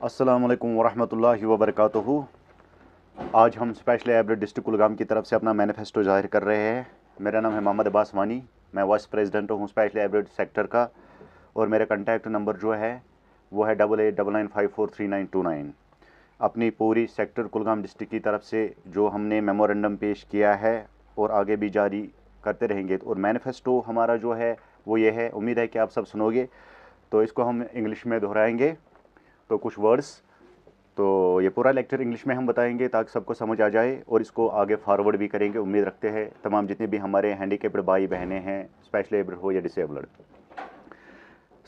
السلام علیکم ورحمۃ اللہ وبرکاتہ۔ آج ہم اسپیشلی ایبلڈ ڈسٹرکٹ کلگام کی طرف سے اپنا مینیفیسٹو ظاہر کر رہے ہیں۔ میرا نام ہے محمد عباس وانی، میں وائس پریزیڈنٹ ہوں اسپیشلی ایبلڈ سیکٹر کا، اور میرا کنٹیکٹ نمبر جو ہے وہ ہے 8899543929۔ اپنی پوری سیکٹر کلگام ڈسٹرکٹ کی طرف سے جو ہم نے میمورنڈم پیش کیا ہے اور آگے بھی جاری کرتے رہیں گے، اور مینیفیسٹو ہمارا جو ہے وہ یہ ہے، امید ہے کہ آپ سب سنو گے، تو اس کو ہم انگلش میں دہرائیں گے، تو کچھ ورڈز، تو یہ پورا لیکچر انگلش میں ہم بتائیں گے تاکہ سب کو سمجھ آ جائے، اور اس کو آگے فارورڈ بھی کریں گے۔ امید رکھتے ہیں تمام جتنے بھی ہمارے ہینڈیکیپڈ بھائی بہنیں ہیں، اسپیشلی ایبلڈ ہو یا ڈس ایبلڈ۔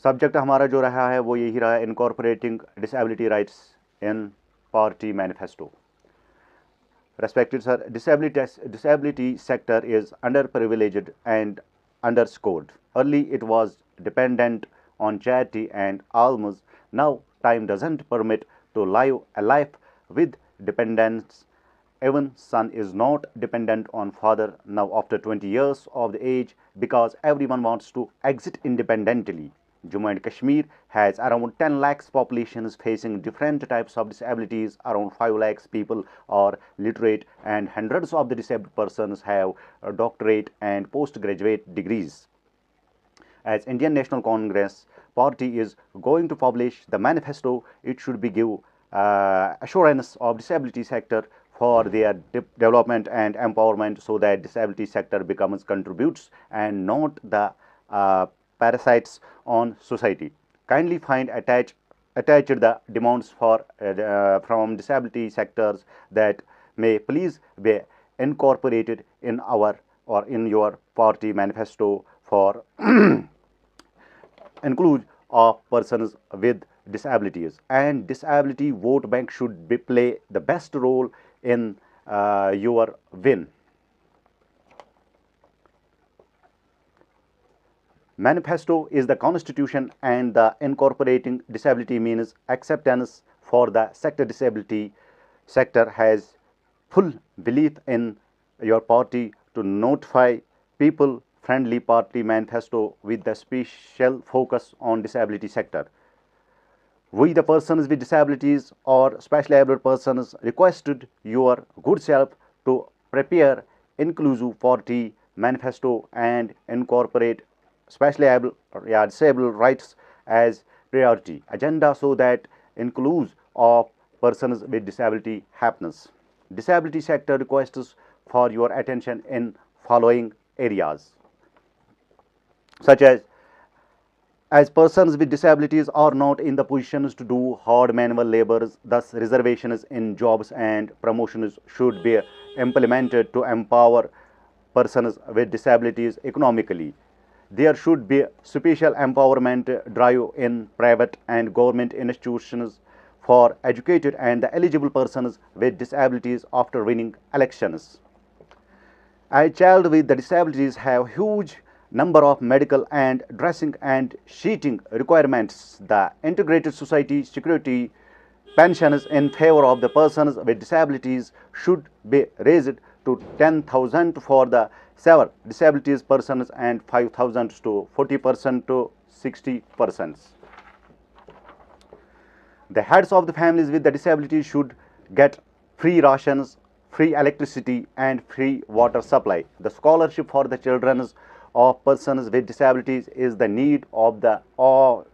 سبجیکٹ ہمارا جو رہا ہے وہ یہی رہا ہے، incorporating disability rights in party manifesto. Respected sir, disability sector is underprivileged and underscored. Early it was dependent on charity and alms. Now time doesn't permit to live a life with dependence. Even son is not dependent on father now after 20 years of the age, because everyone wants to exit independently. Jammu and Kashmir has around 10 lakhs populations facing different types of disabilities. Around 5 lakhs people are literate, and hundreds of the disabled persons have doctorate and postgraduate degrees. As Indian National Congress Party is going to publish the manifesto, it should be give assurance of disability sector for their development and empowerment, so that disability sector becomes contributes and not the parasites on society. Kindly find attached the demands for from disability sectors that may please be incorporated in our or in your party manifesto for include of persons with disabilities. And disability vote bank should play the best role in your win. Manifesto is the constitution, and the incorporating disability means acceptance for the sector. Disability sector has full belief in your party to notify people friendly party manifesto with the special focus on disability sector. We the persons with disabilities or specially abled persons requested your good self to prepare inclusive party manifesto and incorporate specially able or disabled rights as priority agenda, so that inclusion of persons with disability happens. Disability sector requests for your attention in following areas, such as persons with disabilities are not in the positions to do hard manual labors, thus reservations in jobs and promotions should be implemented to empower persons with disabilities economically. There should be special empowerment drive in private and government institutions for educated and the eligible persons with disabilities after winning elections. A child with the disabilities have huge number of medical and dressing and sheeting requirements. The integrated society security pensions in favor of the persons with disabilities should be raised to 10,000 for the severe disabilities persons and 5,000 to 40% to 60%. The heads of the families with the disabilities should get free rations, free electricity and free water supply. The scholarship for the children of persons with disabilities is the need of the hour.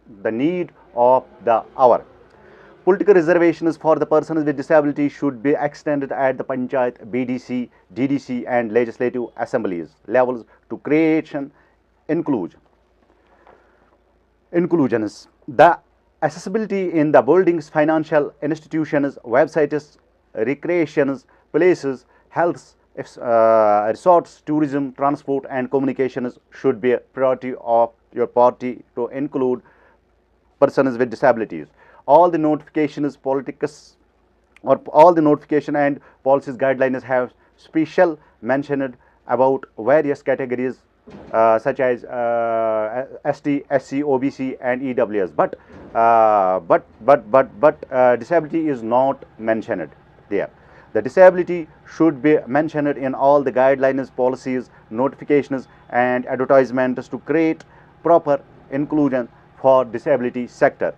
Political reservations for the persons with disabilities should be extended at the Panchayat, BDC, DDC and legislative assemblies levels to create inclusions. The accessibility in the buildings, financial institutions, websites, recreations, places, health, resorts, tourism, transport and communications should be a priority of your party to include persons with disabilities. All the notifications, all the notification and policies guidelines have special mentioned about various categories such as ST, SC, OBC and EWS, but disability is not mentioned there. The disability should be mentioned in all the guidelines, policies, notifications and advertisements to create proper inclusion for disability sector.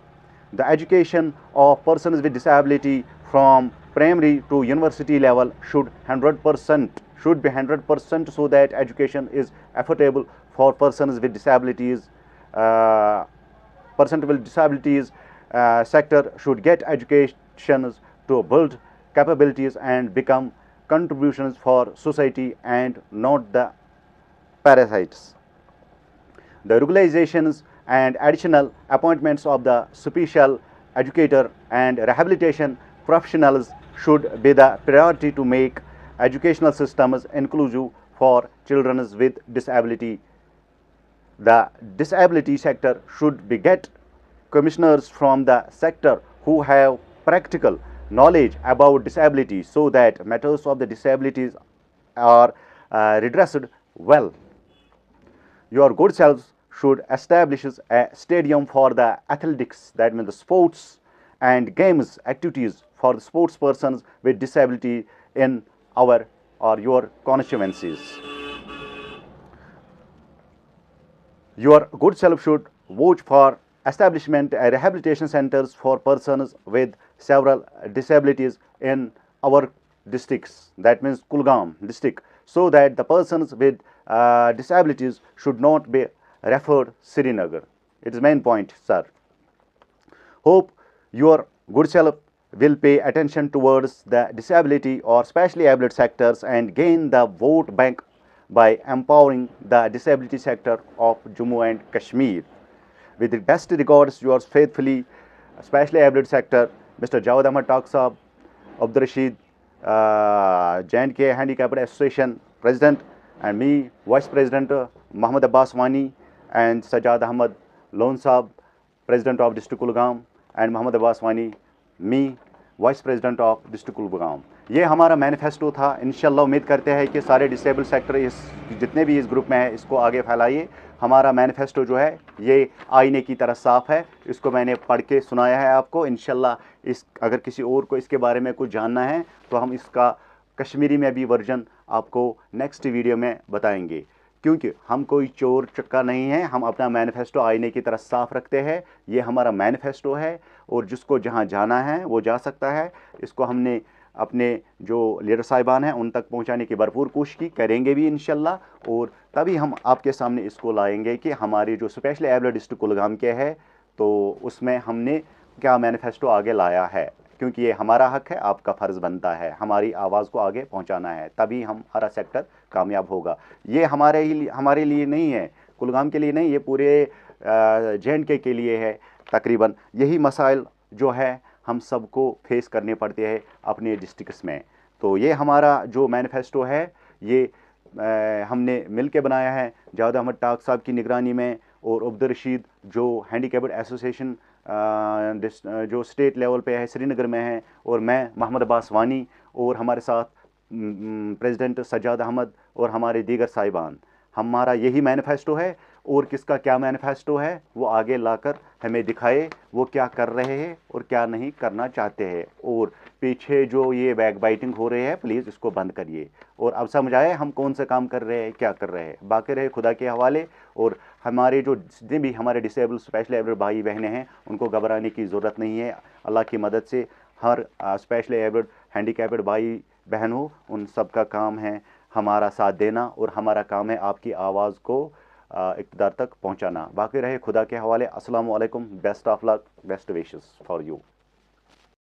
The education of persons with disability from primary to university level should be 100%, so that education is affordable for persons with disabilities. Person with disabilities sector should get educations to build capabilities and become contributions for society and not the parasites. The regulations and additional appointments of the special educator and rehabilitation professionals should be the priority to make educational systems inclusive for children with disability. The disability sector should get commissioners from the sector who have practical knowledge about disability, so that matters of the disabilities are redressed well. Your good selves should establish a stadium for the athletics, that means the sports and games activities for the sports persons with disability in our or your constituencies. Your good self should watch for establishment rehabilitation centers for persons with several disabilities in our districts, that means Kulgam district, so that the persons with disabilities should not be referred Srinagar. It is main point, sir. Hope your good self will pay attention towards the disability or specially abled sectors and gain the vote bank by empowering the disability sector of Jammu and Kashmir. With the best regards, yours faithfully, specially abled sector, Mr. Jawad Ahmad Taq Saab, Abdur Rashid, J&K Handicapped Association President, and me, Vice President Muhammad Abbas Wani, and Sajjad Ahmad Lone Saab, President of District Kulgam, and Muhammad Abbas Wani, me, vice president of district Kulgam. ये हमारा manifesto था. इंशाल्लाह उम्मीद करते हैं कि सारे disable sector इस जितने भी इस ग्रुप में है इसको आगे फैलाइए. हमारा मैनिफेस्टो जो है ये आईने की तरह साफ़ है. इसको मैंने पढ़ के सुनाया है आपको. इंशाल्लाह इस अगर किसी और को इसके बारे में कुछ जानना है तो हम इसका कश्मीरी में भी वर्जन आपको नेक्स्ट वीडियो में बताएंगे, क्योंकि हम कोई चोर चक्का नहीं है. हम अपना मैनिफेस्टो आईने की तरह साफ़ रखते हैं. ये हमारा मैनिफेस्टो है और जिसको जहाँ जाना है वो जा सकता है. इसको हमने अपने जो लीडर साहिबान हैं उन तक पहुँचाने की भरपूर कोशिश की, करेंगे भी इंशाल्लाह. और तभी हम आपके सामने इसको लाएंगे कि हमारी जो स्पेशली एबल्ड डिस्ट्रिक्ट कुलगाम के है तो उसमें हमने क्या मैनिफेस्टो आगे लाया है, क्योंकि ये हमारा हक है. आपका फ़र्ज़ बनता है हमारी आवाज़ को आगे पहुंचाना है, तभी हमारा सेक्टर कामयाब होगा. ये हमारे लिए नहीं है, कुलगाम के लिए नहीं, ये पूरे J&K के लिए है. तकरीबन यही मसाइल जो है हम सबको फेस करने पड़ते हैं अपने डिस्ट्रिक्ट्स में. तो ये हमारा जो मैनिफेस्टो है ये हमने मिल के बनाया है जावेद अहमद टाक साहब की निगरानी में, और अब्दुर रशीद जो हैंडीकैप्ड एसोसिएशन जो स्टेट लेवल पे है श्रीनगर में है, और मैं मोहम्मद अब्बास वानी, और हमारे साथ प्रेसिडेंट सज्जाद अहमद और हमारे दीगर साहिबान. हमारा यही मैनिफेस्टो है. और किसका क्या मैनिफेस्टो है वो आगे लाकर हमें दिखाए वो क्या कर रहे हैं और क्या नहीं करना चाहते हैं. और पीछे जो ये बैक बाइटिंग हो रही है प्लीज़ इसको बंद करिए और अब समझ आए हम कौन सा काम कर रहे हैं, क्या कर रहे हैं. बाकी रहे खुदा के हवाले. और हमारे जो जितने भी हमारे डिसेबल स्पेशली एबल्ड भाई बहनें हैं उनको घबराने की ज़रूरत नहीं है. अल्लाह की मदद से हर स्पेशली एबल्ड हैंडीकैप्ड भाई बहन हो, उन सब का काम है हमारा साथ देना, और हमारा काम है आपकी आवाज़ को इक़्तिदार तक पहुंचाना. बाकी रहे खुदा के हवाले. अस्सलामु अलैकुम. Best of luck, best wishes for you.